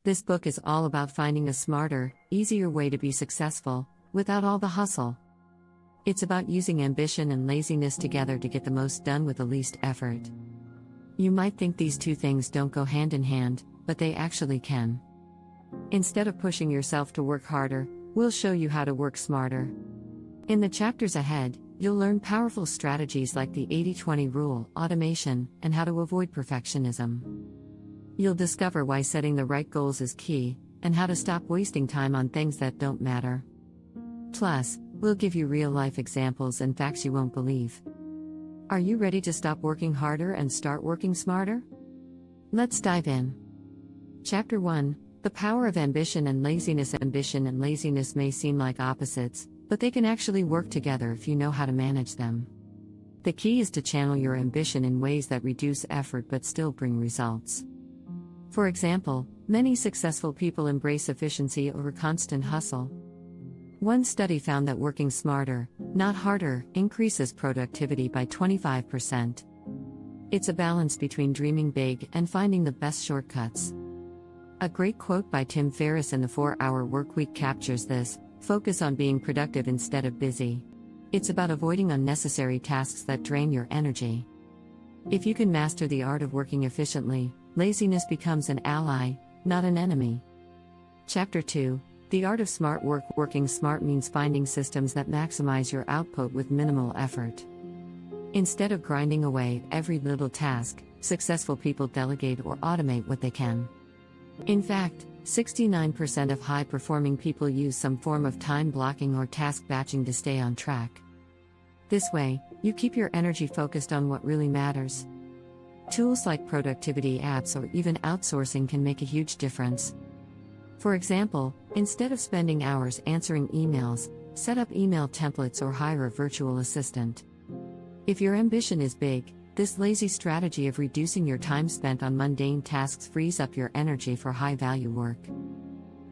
This book is all about finding a smarter, easier way to be successful, without all the hustle. It's about using ambition and laziness together to get the most done with the least effort. You might think these two things don't go hand in hand, but they actually can. Instead of pushing yourself to work harder, we'll show you how to work smarter. In the chapters ahead, you'll learn powerful strategies like the 80-20 rule, automation, and how to avoid perfectionism. You'll discover why setting the right goals is key, and how to stop wasting time on things that don't matter. Plus, we'll give you real-life examples and facts you won't believe. Are you ready to stop working harder and start working smarter? Let's dive in. Chapter 1: The Power of Ambition and Laziness. Ambition and laziness may seem like opposites, but they can actually work together if you know how to manage them. The key is to channel your ambition in ways that reduce effort but still bring results. For example, many successful people embrace efficiency over constant hustle. One study found that working smarter, not harder, increases productivity by 25%. It's a balance between dreaming big and finding the best shortcuts. A great quote by Tim Ferriss in The 4-Hour Workweek captures this: focus on being productive instead of busy. It's about avoiding unnecessary tasks that drain your energy. If you can master the art of working efficiently, laziness becomes an ally, not an enemy. Chapter 2: The Art of Smart Work. Working smart means finding systems that maximize your output with minimal effort. Instead of grinding away at every little task, successful people delegate or automate what they can. In fact, 69% of high-performing people use some form of time blocking or task batching to stay on track. This way, you keep your energy focused on what really matters. Tools like productivity apps or even outsourcing can make a huge difference. For example, instead of spending hours answering emails, set up email templates or hire a virtual assistant. If your ambition is big, this lazy strategy of reducing your time spent on mundane tasks frees up your energy for high-value work.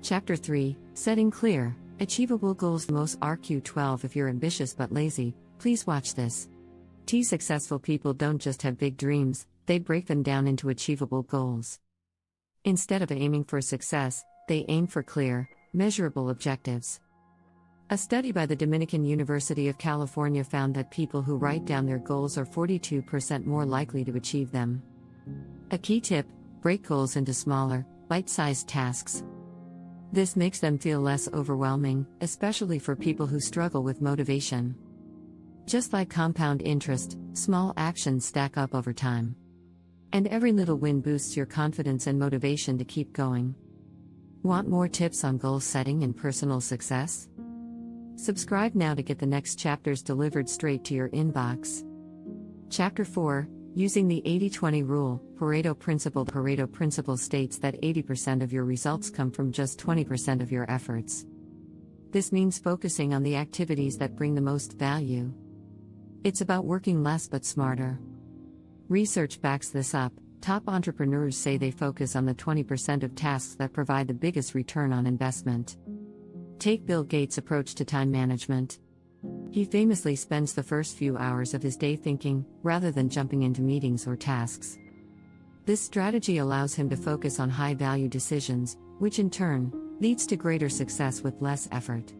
Chapter 3: Setting Clear, Achievable Goals. Most RQ12. If you're ambitious but lazy, please watch this. Successful people don't just have big dreams, they break them down into achievable goals. Instead of aiming for success, they aim for clear, measurable objectives. A study by the Dominican University of California found that people who write down their goals are 42% more likely to achieve them. A key tip: break goals into smaller, bite-sized tasks. This makes them feel less overwhelming, especially for people who struggle with motivation. Just like compound interest, small actions stack up over time. And every little win boosts your confidence and motivation to keep going. Want more tips on goal setting and personal success? Subscribe now to get the next chapters delivered straight to your inbox. Chapter 4: Using the 80-20 Rule, Pareto Principle. The Pareto Principle states that 80% of your results come from just 20% of your efforts. This means focusing on the activities that bring the most value. It's about working less but smarter. Research backs this up. Top entrepreneurs say they focus on the 20% of tasks that provide the biggest return on investment. Take Bill Gates' approach to time management. He famously spends the first few hours of his day thinking, rather than jumping into meetings or tasks. This strategy allows him to focus on high-value decisions, which in turn leads to greater success with less effort.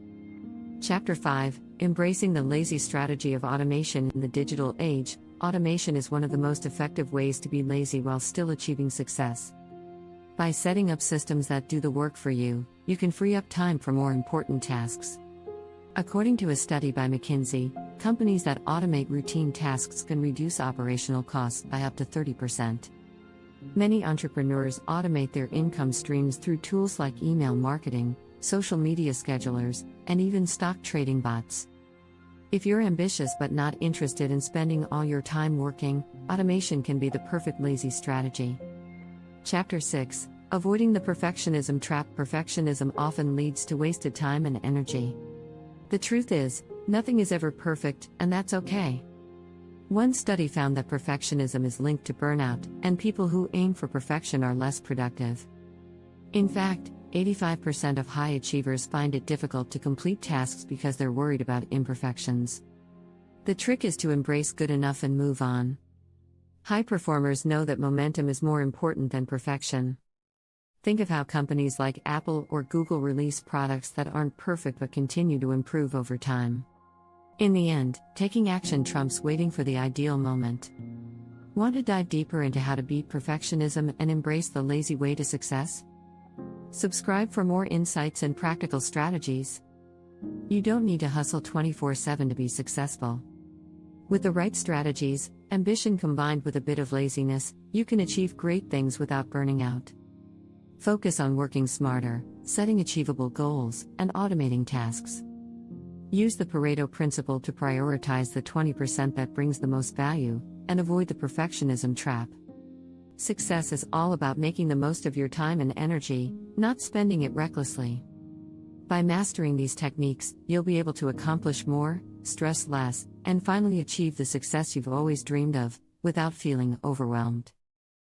Chapter 5: Embracing the Lazy Strategy of Automation. In the digital age, automation is one of the most effective ways to be lazy while still achieving success. By setting up systems that do the work for you, you can free up time for more important tasks. According to a study by McKinsey, companies that automate routine tasks can reduce operational costs by up to 30%. Many entrepreneurs automate their income streams through tools like email marketing, social media schedulers, and even stock trading bots. If you're ambitious but not interested in spending all your time working, automation can be the perfect lazy strategy. Chapter 6: Avoiding the Perfectionism Trap. Perfectionism often leads to wasted time and energy. The truth is, nothing is ever perfect, and that's okay. One study found that perfectionism is linked to burnout, and people who aim for perfection are less productive. In fact, 85% of high achievers find it difficult to complete tasks because they're worried about imperfections. The trick is to embrace good enough and move on. High performers know that momentum is more important than perfection. Think of how companies like Apple or Google release products that aren't perfect but continue to improve over time. In the end, taking action trumps waiting for the ideal moment. Want to dive deeper into how to beat perfectionism and embrace the lazy way to success? Subscribe for more insights and practical strategies. You don't need to hustle 24/7 to be successful. With the right strategies, ambition combined with a bit of laziness, you can achieve great things without burning out. Focus on working smarter, setting achievable goals, and automating tasks. Use the Pareto principle to prioritize the 20% that brings the most value, and avoid the perfectionism trap. Success is all about making the most of your time and energy, not spending it recklessly. By mastering these techniques, you'll be able to accomplish more, stress less, and finally achieve the success you've always dreamed of, without feeling overwhelmed.